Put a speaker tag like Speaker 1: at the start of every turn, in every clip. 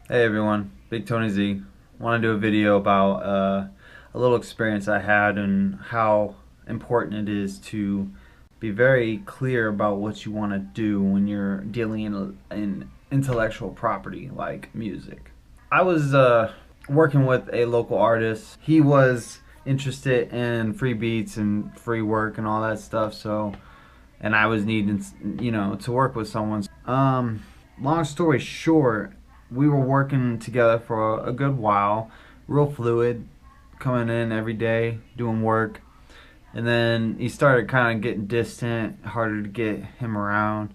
Speaker 1: Hey everyone, Big Tony Z. Want to do a video about a little experience I had and how important it is to be very clear about what you want to do when you're dealing in intellectual property like music. I was working with a local artist. He was interested in free beats and free work and all that stuff, and I was needing, to work with someone. Long story short, we were working together for a good while, real fluid, coming in every day, doing work. And then he started kind of getting distant, harder to get him around.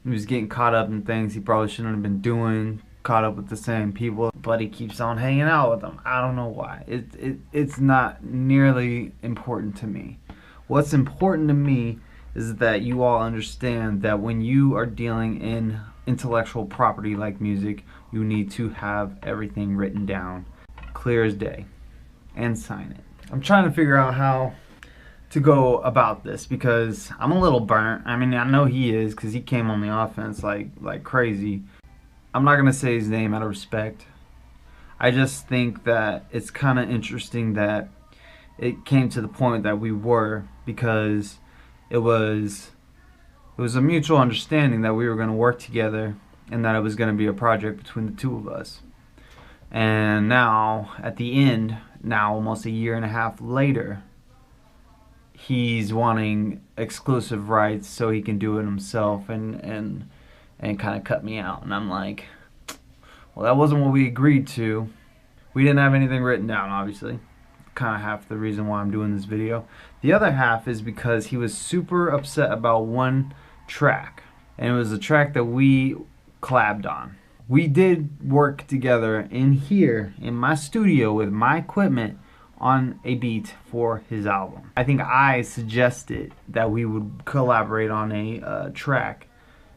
Speaker 1: He was getting caught up in things he probably shouldn't have been doing, caught up with the same people, but he keeps on hanging out with them. I don't know why. It's not nearly important to me. What's important to me is that you all understand that when you are dealing in intellectual property like music, you need to have everything written down, clear as day, and sign it. I'm trying to figure out how to go about this because I'm a little burnt. I mean, I know he is because he came on the offense like crazy. I'm not gonna say his name out of respect. I just think that it's kind of interesting that it came to the point that we were, because it was a mutual understanding that we were going to work together and that it was going to be a project between the two of us. And now, at the end, now almost a year and a half later, he's wanting exclusive rights so he can do it himself and kind of cut me out. And I'm like, well, that wasn't what we agreed to. We didn't have anything written down, obviously. Kind of half the reason why I'm doing this video. The other half is because he was super upset about one track, and it was a track that we collabed on. We did work together in here in my studio with my equipment on a beat for his album. I think I suggested that we would collaborate on a track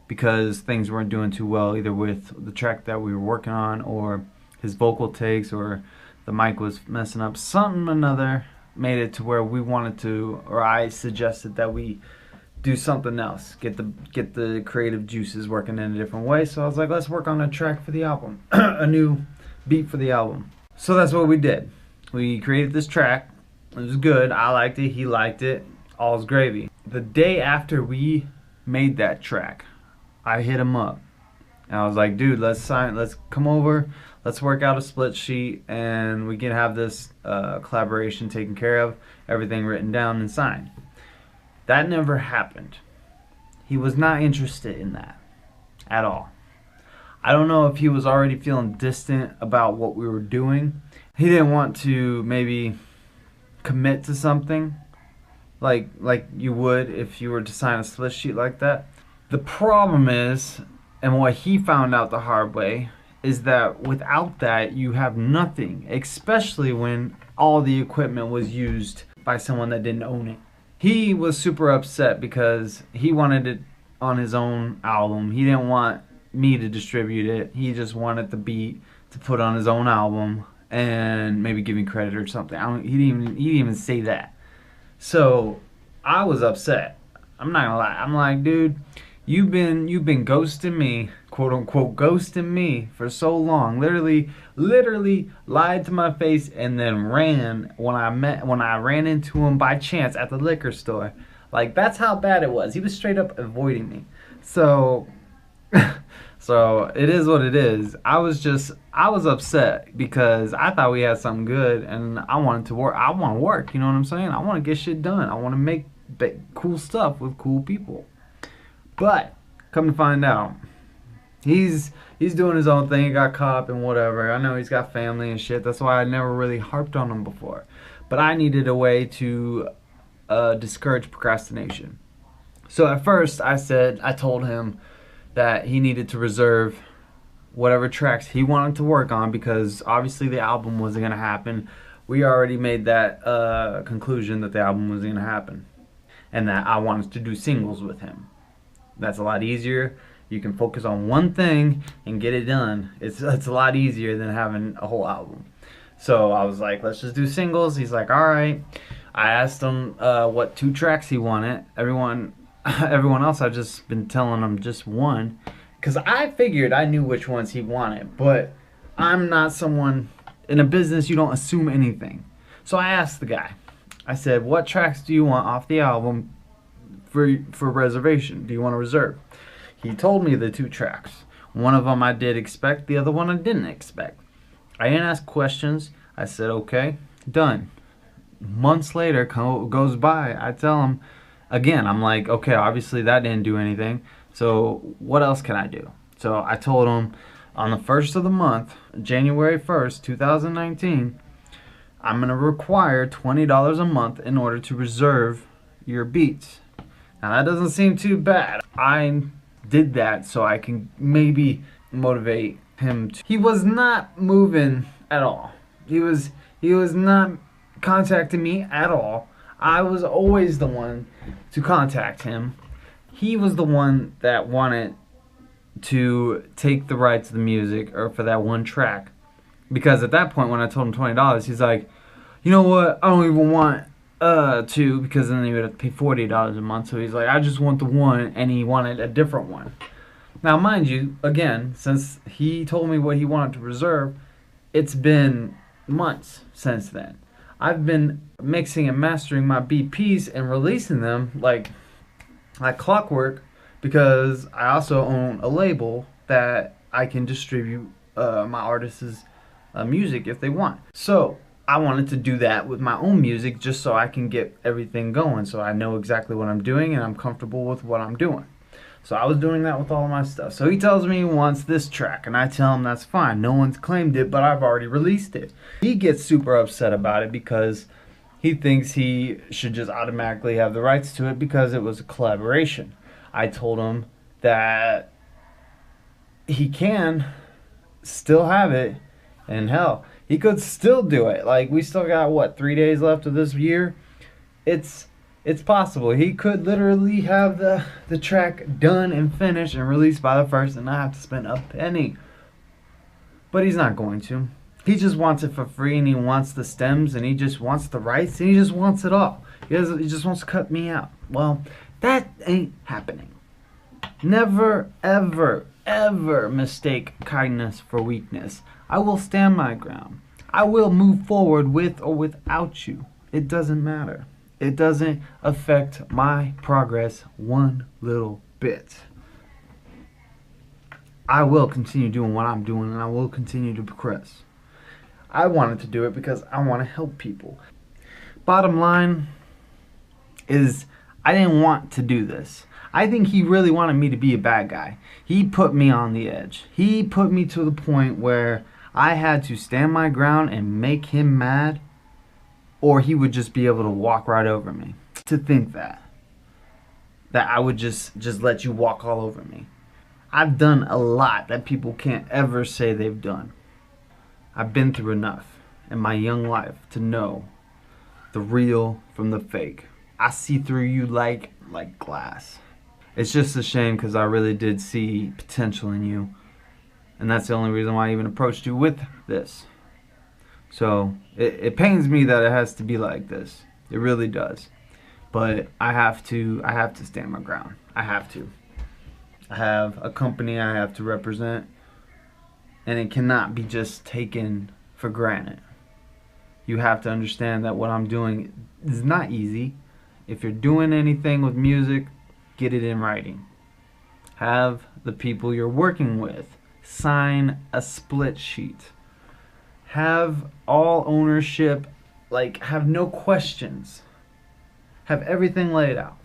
Speaker 1: because things weren't doing too well either with the track that we were working on, or his vocal takes, or the mic was messing up. Something or another made it to where we wanted to, or I suggested that we do something else, get the creative juices working in a different way. So I was like, let's work on a track for the album, a new beat for the album. So that's what we did. We created this track. It was good. I liked it. He liked it. All's gravy. The day after we made that track, I hit him up. And I was like, dude, let's come over, let's work out a split sheet, and we can have this collaboration taken care of, everything written down and signed. That never happened. He was not interested in that at all. I don't know if he was already feeling distant about what we were doing. He didn't want to maybe commit to something like you would if you were to sign a split sheet like that. The problem is, and what he found out the hard way, is that without that you have nothing, especially when all the equipment was used by someone that didn't own it. He was super upset because he wanted it on his own album. He didn't want me to distribute it. He just wanted the beat to put on his own album and maybe give me credit or something. He didn't even say that. So I was upset. I'm not gonna lie. I'm like, dude, you've been ghosting me, quote unquote ghosting me for so long. Literally lied to my face and then ran when I ran into him by chance at the liquor store. Like, that's how bad it was. He was straight up avoiding me. So so it is what it is. I was upset because I thought we had something good and I wanted to work. I want to work, you know what I'm saying? I want to get shit done. I want to make cool stuff with cool people. But come to find out, he's doing his own thing. He got caught up and whatever. I know he's got family and shit. That's why I never really harped on him before. But I needed a way to discourage procrastination. So at first I told him that he needed to reserve whatever tracks he wanted to work on, because obviously the album wasn't going to happen. We already made that conclusion that the album wasn't going to happen, and that I wanted to do singles with him. That's a lot easier. You can focus on one thing and get it done. It's a lot easier than having a whole album. So I was like, let's just do singles. He's like, all right. I asked him what 2 tracks he wanted. Everyone else, I've just been telling him just one. because I figured I knew which ones he wanted, but I'm not someone in a business, you don't assume anything. So I asked the guy, I said, what tracks do you want off the album for reservation? Do you want to reserve? He told me the 2 tracks. One of them I did expect, the other one I didn't expect. I didn't ask questions. I said, okay, done. Months later goes by. I tell him again, I'm like, okay, obviously that didn't do anything. So what else can I do? So I told him on the 1st of the month, January 1st, 2019, I'm going to require $20 a month in order to reserve your beats. Now that doesn't seem too bad. I did that so I can maybe motivate him. He was not moving at all. He was not contacting me at all. I was always the one to contact him. He was the one that wanted to take the rights of the music or for that 1 track. Because at that point when I told him $20, he's like, you know what, I don't even want 2, because then he would have to pay $40 a month. So he's like, I just want the 1, and he wanted a different one. Now mind you, again, since he told me what he wanted to reserve, it's been months since then. I've been mixing and mastering my BPs and releasing them like clockwork, because I also own a label that I can distribute my artists' music if they want. So I wanted to do that with my own music just so I can get everything going, so I know exactly what I'm doing and I'm comfortable with what I'm doing. So I was doing that with all of my stuff. So he tells me he wants this track, and I tell him that's fine. No one's claimed it, but I've already released it. He gets super upset about it because he thinks he should just automatically have the rights to it because it was a collaboration. I told him that he can still have it, and hell, he could still do it. Like, we still got, what, 3 days left of this year? It's possible. He could literally have the track done and finished and released by the 1st and not have to spend a penny. But he's not going to. He just wants it for free, and he wants the stems, and he just wants the rights, and he just wants it all. He just wants to cut me out. Well, that ain't happening. Never, ever, ever mistake kindness for weakness. I will stand my ground. I will move forward with or without you. It doesn't matter. It doesn't affect my progress one little bit. I will continue doing what I'm doing, and I will continue to progress. I wanted to do it because I want to help people. Bottom line is, I didn't want to do this. I think he really wanted me to be a bad guy. He put me on the edge. He put me to the point where I had to stand my ground and make him mad, or he would just be able to walk right over me. To think that I would just let you walk all over me. I've done a lot that people can't ever say they've done. I've been through enough in my young life to know the real from the fake. I see through you like glass. It's just a shame because I really did see potential in you. And that's the only reason why I even approached you with this. So it pains me that it has to be like this. It really does. But I have to stand my ground. I have to. I have a company I have to represent, and it cannot be just taken for granted. You have to understand that what I'm doing is not easy. If you're doing anything with music, get it in writing. Have the people you're working with sign a split sheet. Have all ownership, have no questions. Have everything laid out.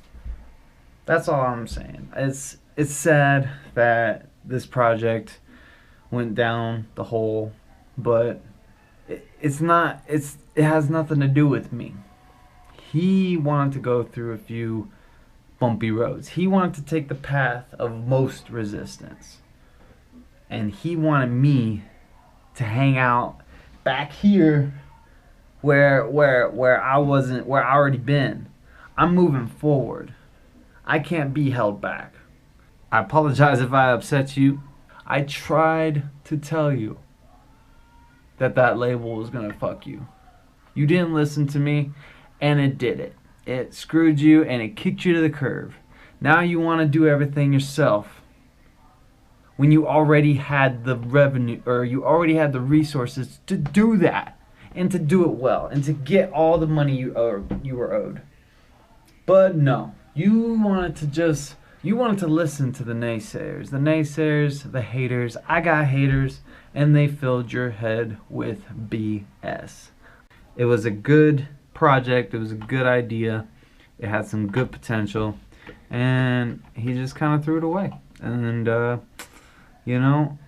Speaker 1: That's all I'm saying. It's sad that this project went down the hole, but it has nothing to do with me. He wanted to go through a few bumpy roads. He wanted to take the path of most resistance. And he wanted me to hang out back here where I already been. I'm moving forward. I can't be held back. I apologize if I upset you. I tried to tell you that label was gonna fuck you. You didn't listen to me, and it did it. It screwed you and it kicked you to the curb. Now you want to do everything yourself. when you already had the revenue, or you already had the resources to do that and to do it well and to get all the money you were owed. But no, you wanted to listen to the naysayers, the haters. I got haters, and they filled your head with BS. It was a good project. It was a good idea. It had some good potential, and he just kind of threw it away. And you know,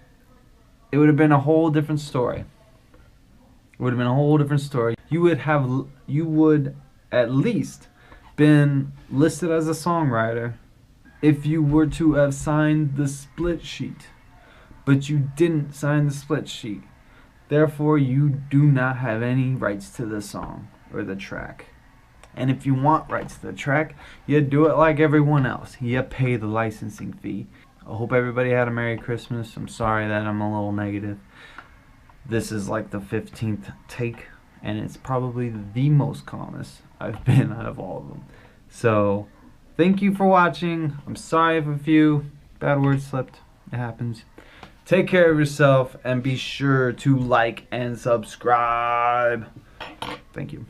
Speaker 1: it would have been a whole different story. It would have been a whole different story. You would at least been listed as a songwriter if you were to have signed the split sheet. But you didn't sign the split sheet. Therefore, you do not have any rights to the song or the track. And if you want rights to the track, you do it like everyone else. You pay the licensing fee. I hope everybody had a Merry Christmas. I'm sorry that I'm a little negative. This is like the 15th take, and it's probably the most calmest I've been out of all of them. So, thank you for watching. I'm sorry if a few bad words slipped. It happens. Take care of yourself, and be sure to like and subscribe. Thank you.